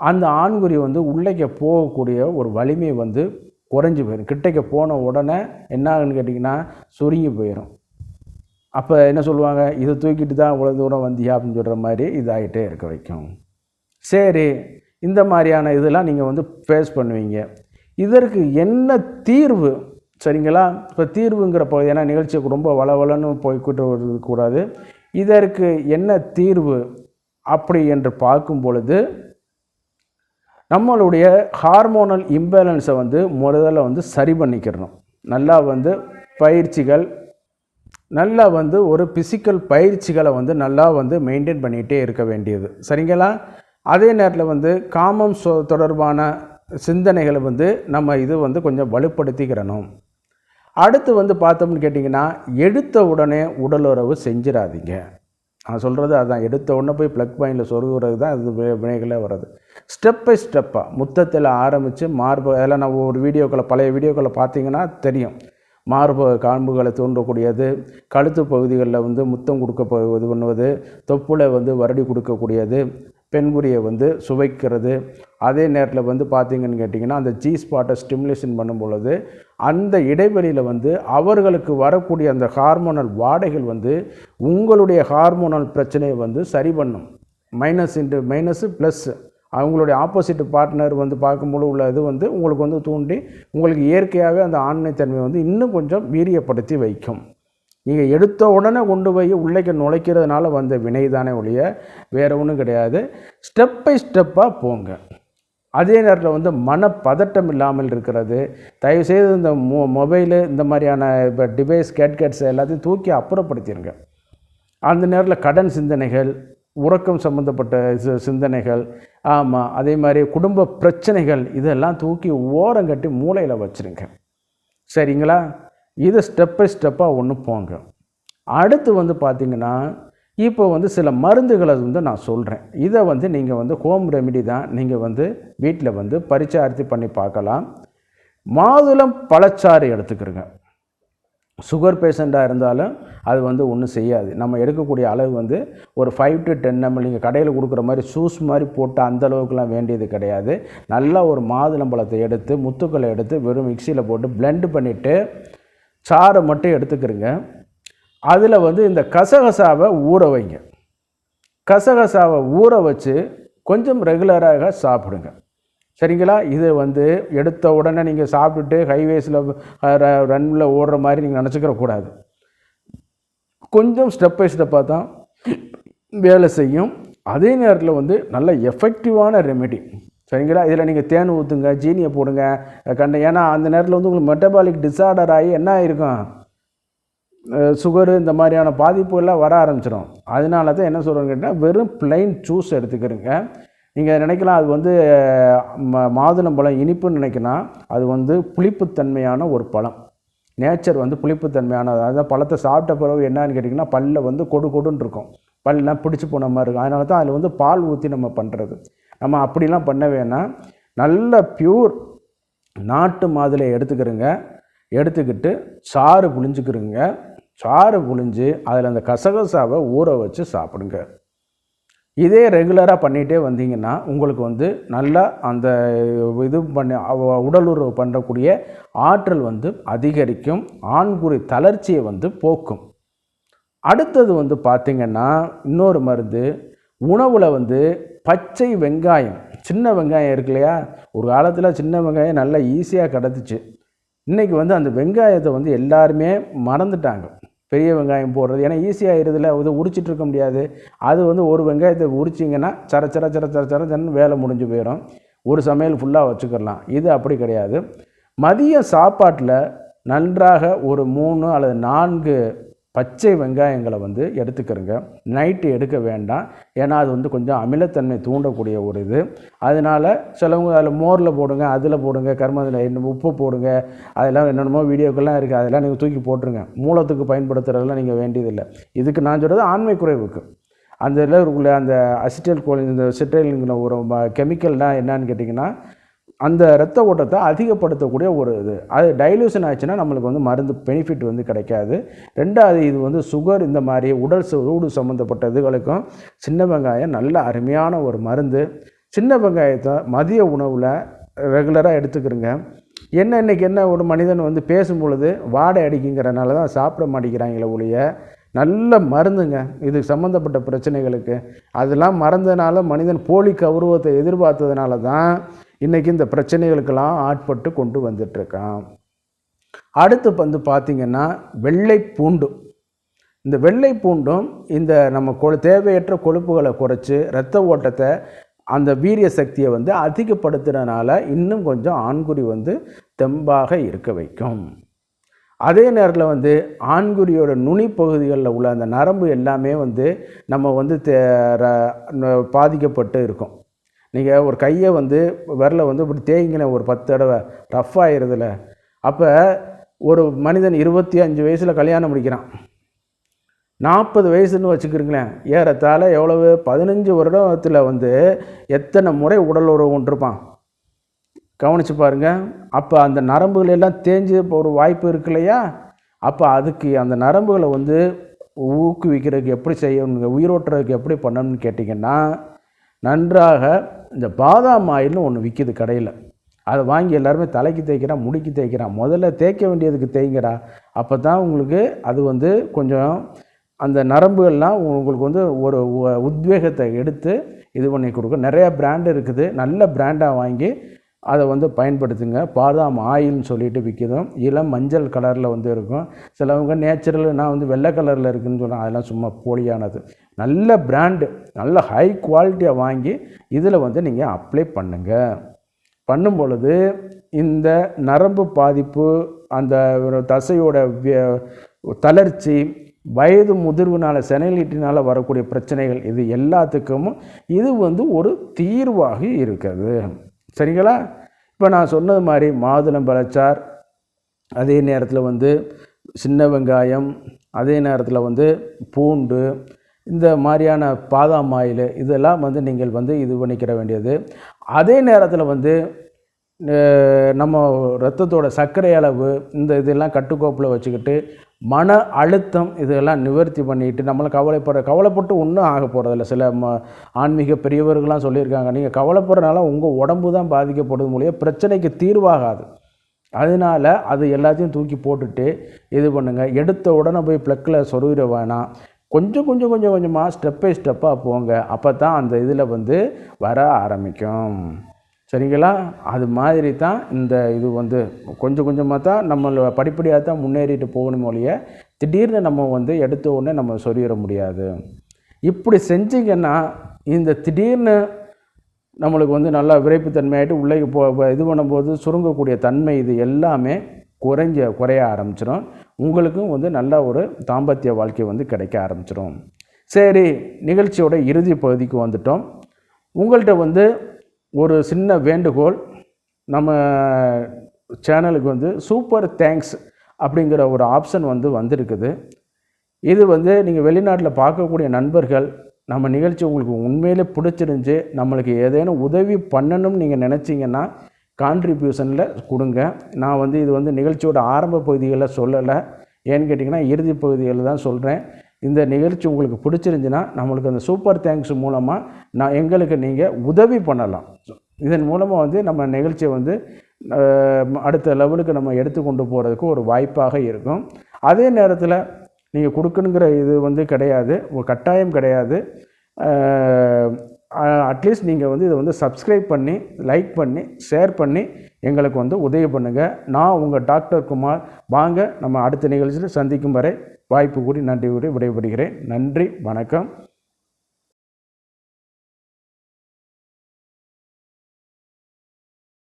அந்த ஆண்குறி வந்து உள்ளே போகக்கூடிய ஒரு வலிமை வந்து குறைஞ்சி போயிடும். கிட்டக்க போன உடனே என்ன ஆகுன்னு கேட்டிங்கன்னா சுருங்கி போயிடும். அப்போ என்ன சொல்லுவாங்க, இதை தூக்கிட்டு தான் இவ்வளோ தூரம் வந்தியா அப்படின்னு சொல்கிற மாதிரி இதாகிட்டே இருக்க வைக்கும். சரி, இந்த மாதிரியான இதெல்லாம் நீங்கள் வந்து ஃபேஸ் பண்ணுவீங்க. இதற்கு என்ன தீர்வு? சரிங்களா? இப்போ தீர்வுங்கிறப்போ ஏன்னா நிகழ்ச்சிக்கு ரொம்ப வளவலன்னு போய்கிட்டு இருக்கக்கூடாது. இதற்கு என்ன தீர்வு அப்படி என்று பார்க்கும் பொழுது, நம்மளுடைய ஹார்மோனல் இம்பேலன்ஸை வந்து முதல்ல வந்து சரி பண்ணிக்கிறணும். நல்லா வந்து பயிற்சிகள், நல்லா வந்து ஒரு ஃபிசிக்கல் பயிற்சிகளை வந்து நல்லா வந்து மெயின்டைன் பண்ணிகிட்டே இருக்க வேண்டியது. சரிங்களா? அதே நேரத்தில் வந்து காமம் தொடர்பான சிந்தனைகளை வந்து நம்ம இது வந்து கொஞ்சம் வலுப்படுத்திக்கிறணும். அடுத்து வந்து பார்த்தோம்னு கேட்டிங்கன்னா, எடுத்த உடனே உடலுறவு செஞ்சிடாதீங்க. நான் சொல்கிறது அதுதான். எடுத்த உடனே போய் ப்ளக் பாயிண்டில் சொருகிறது தான் இது வினைகளே வர்றது. ஸ்டெப் பை ஸ்டெப்பாக முத்தத்தில் ஆரம்பித்து மார்பு, அதெல்லாம் நான் ஒரு வீடியோக்களை பழைய வீடியோக்களை பார்த்தீங்கன்னா தெரியும். மார்பு காம்புகளை தூண்டக்கூடியது, கழுத்து பகுதிகளில் வந்து முத்தம் கொடுக்க இது பண்ணுவது, தொப்புளை வந்து வருடி கொடுக்கக்கூடியது, பெண்குறியை வந்து சுவைக்கிறது. அதே நேரத்தில் வந்து பார்த்திங்கன்னு கேட்டிங்கன்னா, அந்த ஜி ஸ்பாட்டை ஸ்டிமுலேஷன் பண்ணும் பொழுது அந்த இடைவெளியில் வந்து அவர்களுக்கு வரக்கூடிய அந்த ஹார்மோனல் வாடைகள் வந்து உங்களுடைய ஹார்மோனல் பிரச்சனையை வந்து சரி பண்ணும். மைனஸு ப்ளஸ்ஸு அவங்களுடைய ஆப்போசிட் பார்ட்னர் வந்து பார்க்கும்போது உள்ள இது வந்து உங்களுக்கு வந்து தூண்டி உங்களுக்கு இயற்கையாகவே அந்த ஆண்மைத்தன்மை வந்து இன்னும் கொஞ்சம் வீரியப்படுத்தி வைக்கும். நீங்கள் எடுத்த உடனே கொண்டு போய் உள்ளே நுழைக்கிறதுனால வந்த வினை தானே ஒழிய வேறு ஒன்றும் கிடையாது. ஸ்டெப் பை ஸ்டெப்பாக போங்க. அதே நேரத்தில் வந்து மனப்பதட்டம் இல்லாமல் இருக்கிறது. தயவுசெய்து இந்த மொபைலு இந்த மாதிரியான இப்போ டிவைஸ் கேட்கெட்ஸ் எல்லாத்தையும் தூக்கி அப்புறப்படுத்திடுங்க. அந்த நேரத்தில் கடன் சிந்தனைகள், உறக்கம் சம்மந்தப்பட்ட சிந்தனைகள், ஆமாம், அதே மாதிரி குடும்ப பிரச்சனைகள் இதெல்லாம் தூக்கி ஓரங்கட்டி மூளையில் வச்சுருங்க. சரிங்களா? இதை ஸ்டெப் பை ஸ்டெப்பாக ஒன்று போங்க. அடுத்து வந்து பார்த்திங்கன்னா, இப்போ வந்து சில மருந்துகளை வந்து நான் சொல்கிறேன். இதை வந்து நீங்கள் வந்து ஹோம் ரெமிடி தான். நீங்கள் வந்து வீட்டில் வந்து பரிச்சார்த்தி பண்ணி பார்க்கலாம். மாதுளம் பழச்சாறு எடுத்துக்கிறங்க. சுகர் பேஷண்ட்டாக இருந்தாலும் அது வந்து ஒன்றும் செய்யாது. நம்ம எடுக்கக்கூடிய அளவு வந்து ஒரு 5 to 10 ml. நீங்கள் கடையில் கொடுக்குற மாதிரி ஜூஸ் மாதிரி போட்டு அந்தளவுக்குலாம் வேண்டியது கிடையாது. நல்லா ஒரு மாதுளம்பழத்தை எடுத்து முத்துக்களை எடுத்து வெறும் மிக்சியில் போட்டு பிளெண்ட் பண்ணிவிட்டு சாறை மட்டும் எடுத்துக்கிறங்க. அதில் வந்து இந்த கசகசாவை ஊற வைங்க. கசகசாவை ஊற வச்சு கொஞ்சம் ரெகுலராக சாப்பிடுங்க. சரிங்களா? இது வந்து எடுத்த உடனே நீங்கள் சாப்பிட்டுட்டு ஹைவேஸில் ரன்னில் ஓடுற மாதிரி நீங்கள் நினச்சிக்கிறக்கூடாது. கொஞ்சம் ஸ்டெப் பை ஸ்டெப்பாக தான் வேலை செய்யும். அதே நேரத்தில் வந்து நல்ல எஃபெக்டிவான ரெமெடி. சரிங்களா? இதில் நீங்கள் தேன் ஊற்றுங்க, ஜீனியை போடுங்க ஏன்னா அந்த நேரத்தில் வந்து உங்களுக்கு மெட்டபாலிக் டிஸார்டர் ஆகி என்ன ஆகிருக்கும், சுகரு இந்த மாதிரியான பாதிப்புகள்லாம் வர ஆரம்பிச்சிடும். அதனால தான் என்ன சொல்கிறேன்னு கேட்டால் வெறும் பிளைன் ஜூஸ் எடுத்துக்கிறங்க. நீங்கள் நினைக்கலாம் அது வந்து மாதுளம்பழம் இனிப்புன்னு நினைக்கலாம். அது வந்து புளிப்புத்தன்மையான ஒரு பழம். நேச்சர் வந்து புளிப்புத்தன்மையான, அதாவது பழத்தை சாப்பிட்ட பிறகு என்னன்னு கேட்டிங்கன்னா பல்லில் வந்து கொடுன்னு இருக்கும், பல்லாம் பிடிச்சி போன மாதிரி இருக்கும். அதனால தான் அதில் வந்து பால் ஊற்றி நம்ம பண்ணுறது. நம்ம அப்படிலாம் பண்ண வேணாம். நல்ல பியூர் நாட்டு மாதுளை எடுத்துக்கிறங்க. எடுத்துக்கிட்டு சாறு புழிஞ்சுக்கிறங்க. சாறு புழிஞ்சு அதில் அந்த கசகசாவை ஊற வச்சு சாப்பிடுங்க. இதே ரெகுலராக பண்ணிகிட்டே வந்தீங்கன்னா உங்களுக்கு வந்து நல்லா அந்த இது பண்ணி உடலுறவு பண்ணக்கூடிய ஆற்றல் வந்து அதிகரிக்கும். ஆண்குறி தளர்ச்சியை வந்து போக்கும். அடுத்தது வந்து பார்த்திங்கன்னா இன்னொரு மருந்து, உணவில் வந்து பச்சை வெங்காயம், சின்ன வெங்காயம் இருக்கு இல்லையா? ஒரு காலத்தில் சின்ன வெங்காயம் நல்லா ஈஸியாக கிடச்சிச்சு. இன்றைக்கி வந்து அந்த வெங்காயத்தை வந்து எல்லாருமே மறந்துட்டாங்க. பெரிய வெங்காயம் போடுறது ஏன்னா ஈஸியாக இருதில்ல, அது உரிச்சிட்டு இருக்க முடியாது. அது வந்து ஒரு வெங்காயத்தை உரிச்சிங்கன்னா சரன்னு வேலை முடிஞ்சு போயிடும். ஒரு சமையல் ஃபுல்லாக வச்சுக்கிடலாம். இது அப்படி கிடையாது. மதிய சாப்பாட்டில் நன்றாக ஒரு 3 அல்லது 4 பச்சை வெங்காயங்களை வந்து எடுத்துக்கிறங்க. நைட்டு எடுக்க வேண்டாம். ஏன்னா அது வந்து கொஞ்சம் அமிலத்தன்மை தூண்டக்கூடிய ஒரு இது. அதனால் சிலவங்க அதில் மோரில் போடுங்க, அதில் போடுங்க, கருமத்தில் உப்பு போடுங்க, அதெல்லாம் என்னென்னமோ வீடியோக்கெல்லாம் இருக்குது. அதெல்லாம் நீங்கள் தூக்கி போட்டுருங்க. மூலத்துக்கு பயன்படுத்துகிறதெல்லாம் நீங்கள் வேண்டியதில்லை. இதுக்கு நான் சொல்கிறது ஆண்மை குறைவுக்கு. அந்த இதில் இருக்குள்ள அந்த அசிட்டல் கோலின், இந்த சிட்ரைலுங்கிற ஒரு கெமிக்கல்னால் என்னன்னு கேட்டிங்கன்னா அந்த இரத்த ஓட்டத்தை அதிகப்படுத்தக்கூடிய ஒரு இது. அது டைலூஷன் ஆச்சுன்னா நம்மளுக்கு வந்து மருந்து பெனிஃபிட் வந்து கிடைக்காது. ரெண்டாவது, இது வந்து சுகர் இந்த மாதிரி உடல் சூடு சம்மந்தப்பட்ட இதுகளுக்கும் சின்ன வெங்காயம் நல்ல அருமையான ஒரு மருந்து. சின்ன வெங்காயத்தை மதிய உணவில் ரெகுலராக எடுத்துக்கிறங்க. இன்றைக்கி என்ன ஒரு மனிதன் வந்து பேசும் பொழுது வாடை அடிக்குங்கிறனால தான் சாப்பிட மாட்டேங்கிறாங்களே ஒழிய, நல்ல மருந்துங்க இது சம்மந்தப்பட்ட பிரச்சனைகளுக்கு. அதெல்லாம் மறந்ததுனால மனிதன் போலி கௌரவத்தை எதிர்பார்த்ததுனால தான் இன்றைக்கி இந்த பிரச்சனைகளுக்கெல்லாம் ஆட்பட்டு கொண்டு வந்துட்டுருக்கான். அடுத்து வந்து பார்த்திங்கன்னா வெள்ளை பூண்டு. இந்த வெள்ளை பூண்டும் இந்த நம்ம தேவையற்ற கொழுப்புகளை குறைச்சி இரத்த ஓட்டத்தை அந்த வீரிய சக்தியை வந்து அதிகப்படுத்துறதுனால இன்னும் கொஞ்சம் ஆண்குறி வந்து தெம்பாக இருக்க வைக்கும். அதே நேரத்தில் வந்து ஆண்குறியோட நுனி பகுதிகளில் உள்ள அந்த நரம்பு எல்லாமே வந்து நம்ம வந்து பாதிக்கப்பட்டு இருக்கும். நீங்கள் ஒரு கையை வந்து விரலை வந்து இப்படி தேய்ங்கின ஒரு 10 தடவை ரஃப் ஆகிடுதுல, அப்போ ஒரு மனிதன் 25 வயசில் கல்யாணம் முடிக்கிறான், 40 வயசுன்னு வச்சுக்கிறீங்களேன், ஏறத்தாழ எவ்வளவு 15 வருடத்தில் வந்து எத்தனை முறை உடல் உறவு கொண்டிருப்பான் கவனித்து பாருங்கள். அப்போ அந்த நரம்புகள் எல்லாம் தேஞ்சு ஒரு வாய்ப்பு இருக்கு இல்லையா? அப்போ அதுக்கு அந்த நரம்புகளை வந்து ஊக்குவிக்கிறதுக்கு எப்படி செய்யணுங்க, உயிரோட்டுறதுக்கு எப்படி பண்ணணும்னு கேட்டிங்கன்னா, நன்றாக இந்த பாதாம் ஆயில்னு ஒன்று விற்கிது கடையில், அதை வாங்கி எல்லாருமே தலைக்கு தேய்க்கிறான், முடிக்கு தேய்க்கிறான். முதல்ல தேய்க்க வேண்டியதுக்கு தேய்ங்கடா, அப்போ தான் உங்களுக்கு அது வந்து கொஞ்சம் அந்த நரம்புகள்லாம் உங்களுக்கு வந்து ஒரு உத்வேகத்தை எடுத்து இது பண்ணி கொடுக்கும். நிறையா பிராண்டு இருக்குது, நல்ல பிராண்டாக வாங்கி அதை வந்து பயன்படுத்துங்க. பாதாம் ஆயில்னு சொல்லிட்டு விற்கிதும், இளம் மஞ்சள் கலரில் வந்து இருக்கும். சிலவங்க நேச்சுரல் நான் வந்து வெள்ளை கலரில் இருக்குதுன்னு சொன்னால் அதெல்லாம் சும்மா போலியானது. நல்ல பிராண்டு, நல்ல ஹை குவாலிட்டியாக வாங்கி இதில் வந்து நீங்கள் அப்ளை பண்ணுங்கள். பண்ணும் பொழுது இந்த நரம்பு பாதிப்பு, அந்த தசையோட தளர்ச்சி, வயது முதிர்வுனால் செனலிட்டினால் வரக்கூடிய பிரச்சனைகள், இது எல்லாத்துக்கும் இது வந்து ஒரு தீர்வாக இருக்குது. சரிங்களா? இப்போ நான் சொன்னது மாதிரி மாதுளம்பழச்சார், அதே நேரத்தில் வந்து சின்ன வெங்காயம், அதே நேரத்தில் வந்து பூண்டு, இந்த மாதிரியான பாதாம் ஆயில், இதெல்லாம் வந்து நீங்கள் வந்து இது பண்ணிக்கிற வேண்டியது. அதே நேரத்தில் வந்து நம்ம இரத்தத்தோட சர்க்கரை அளவு இந்த இதெல்லாம் கட்டுக்கோப்பில் வச்சுக்கிட்டு மன அழுத்தம் இதெல்லாம் நிவர்த்தி பண்ணிட்டு நம்மளை கவலைப்பட்டு ஒன்றும் ஆக போகிறதில்ல. சில ஆன்மீக பெரியவர்கள்லாம் சொல்லியிருக்காங்க, நீங்கள் கவலைப்படுறதுனால உங்கள் உடம்பு தான் பாதிக்கப்படுது மூலியம் பிரச்சனைக்கு தீர்வாகாது. அதனால் அது எல்லாத்தையும் தூக்கி போட்டுட்டு இது பண்ணுங்கள். எடுத்த உடனே போய் ப்ளக்கில் சொருகிட வேணாம். கொஞ்சமாக ஸ்டெப் பை ஸ்டெப்பாக போங்க. அப்போ தான் அந்த இதில் வந்து வர ஆரம்பிக்கும். சரிங்களா? அது மாதிரி தான் இந்த இது வந்து கொஞ்சமாக தான் நம்மளை படிப்படியாக தான் முன்னேறிட்டு போகணும் ஒழிய திடீர்னு நம்ம வந்து எடுத்த உடனே நம்ம சொல்லிட முடியாது. இப்படி செஞ்சிங்கன்னா இந்த திடீர்னு நம்மளுக்கு வந்து நல்லா விரைப்புத்தன்மையாகிட்டு உள்ளே இது பண்ணும்போது சுருங்கக்கூடிய தன்மை இது எல்லாமே குறைய ஆரம்பிச்சிடும். உங்களுக்கும் வந்து நல்ல ஒரு தாம்பத்திய வாழ்க்கை வந்து கிடைக்க ஆரம்பிச்சிடும். சரி, நிகழ்ச்சியோட இறுதி பகுதிக்கு வந்துட்டோம். உங்கள்கிட்ட வந்து ஒரு சின்ன வேண்டுகோள், நம்ம சேனலுக்கு வந்து சூப்பர் தேங்க்ஸ் அப்படிங்கிற ஒரு ஆப்ஷன் வந்து வந்திருக்குது. இது வந்து நீங்கள் வெளிநாட்டில் பார்க்கக்கூடிய நண்பர்கள் நம்ம நிகழ்ச்சி உங்களுக்கு உண்மையிலே பிடிச்சிருந்துச்சி, நம்மளுக்கு ஏதேனும் உதவி பண்ணணும்னு நீங்கள் நினச்சிங்கன்னா கான்ட்ரிபியூஷனில் கொடுங்க. நான் வந்து இது வந்து நிகழ்ச்சியோட ஆரம்ப பகுதிகளில் சொல்லலை, ஏன்னு கேட்டிங்கன்னா இறுதி பகுதிகளில் தான் சொல்கிறேன். இந்த நிகழ்ச்சி உங்களுக்கு பிடிச்சிருந்துச்சின்னா நம்மளுக்கு அந்த சூப்பர் தேங்க்ஸ் மூலமாக எங்களுக்கு நீங்கள் உதவி பண்ணலாம். இதன் மூலமாக வந்து நம்ம நிகழ்ச்சியை வந்து அடுத்த லெவலுக்கு நம்ம எடுத்து கொண்டு போகிறதுக்கு ஒரு வாய்ப்பாக இருக்கும். அதே நேரத்தில் நீங்கள் கொடுக்கணுங்கிற இது வந்து கிடையாது, ஒரு கட்டாயம் கிடையாது. அட்லீஸ்ட் நீங்கள் வந்து இதை வந்து சப்ஸ்கிரைப் பண்ணி, லைக் பண்ணி, ஷேர் பண்ணி எங்களுக்கு வந்து உதவி பண்ணுங்கள். நான் உங்கள் டாக்டர் குமார். வாங்க நம்ம அடுத்த நிகழ்ச்சியில் சந்திக்கும் வரை வாய்ப்பு கூடி நன்றி கூடி விடைபெறுகிறேன். நன்றி, வணக்கம்.